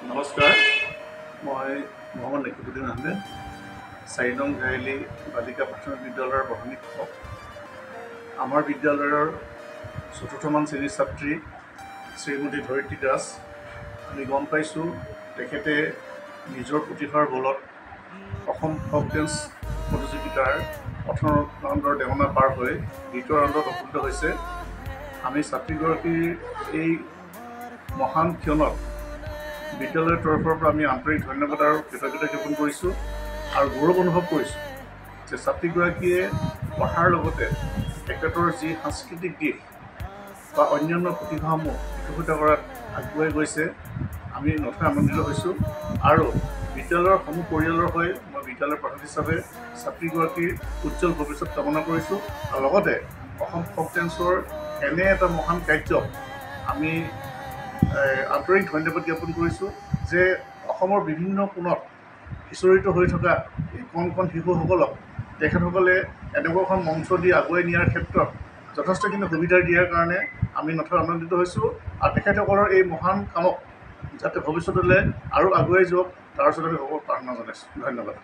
নমস্কাৰ, মই মোহাম্মদ নেকিবুদ্দিন আহমেদ, 4 নং ঘাইলি বালিকা প্ৰাথমিক বিদ্যালয়ৰ প্ৰধান শিক্ষক। আমাৰ বিদ্যালয়ৰ 4ৰ্থমান শ্ৰেণীৰ ছাত্ৰী শ্ৰীমতী ধৰিত্ৰী দাস। আমি গম পাইছোঁ তেখেতে নিজৰ প্ৰতিভাৰ বলত অসম ফক ডেন্স প্ৰতিযোগিতাৰ 18 ৰাউণ্ডৰ দেৱানা পাৰ হৈ 2য় ৰাউণ্ডত উপনীত হৈছে। আমি ছাত্ৰীগৰাকীৰ এই মহান ক্ষণত বিদ্যালয়ৰ তৰফৰ পৰা আমি আন্তৰিক ধন্যবাদ আৰু কৃতজ্ঞতা জ্ঞাপন কৰিছোঁ আৰু গৌৰৱ অনুভৱ কৰিছোঁ যে ছাত্ৰীগৰাকীয়ে পঢ়াৰ লগতে তেখেতৰ যি সাংস্কৃতিক দিশ বা অন্যান্য প্ৰতিভাসমূহ বিকশিত কৰাত আগুৱাই গৈছে। আমি নথৈ আনন্দিত হৈছোঁ আৰু বিদ্যালয়ৰ সমূহ পৰিয়ালৰ হৈ মই বিদ্যালয়ৰ প্ৰধান হিচাপে ছাত্ৰীগৰাকীৰ উজ্জ্বল ভৱিষ্যত কামনা কৰিছোঁ আৰু লগতে অসম ফক ডেন্সৰ এনে এটা মহান কাৰ্যক আমি আন্তৰিক ধন্যবাদ জ্ঞাপন কৰিছোঁ যে অসমৰ বিভিন্ন কোণত সিঁচৰিত হৈ থকা এই কণ শিশুসকলক তেখেতসকলে এনেকুৱা এখন মঞ্চ দি আগুৱাই নিয়াৰ ক্ষেত্ৰত যথেষ্টখিনি সুবিধা দিয়াৰ কাৰণে আমি নথৈ আনন্দিত হৈছোঁ আৰু তেখেতসকলৰ এই মহান কামক যাতে ভৱিষ্যতলৈ আৰু আগুৱাই যাওক তাৰ ওচৰত আমি সকলো প্ৰাৰ্থনা জনাইছোঁ। ধন্যবাদ।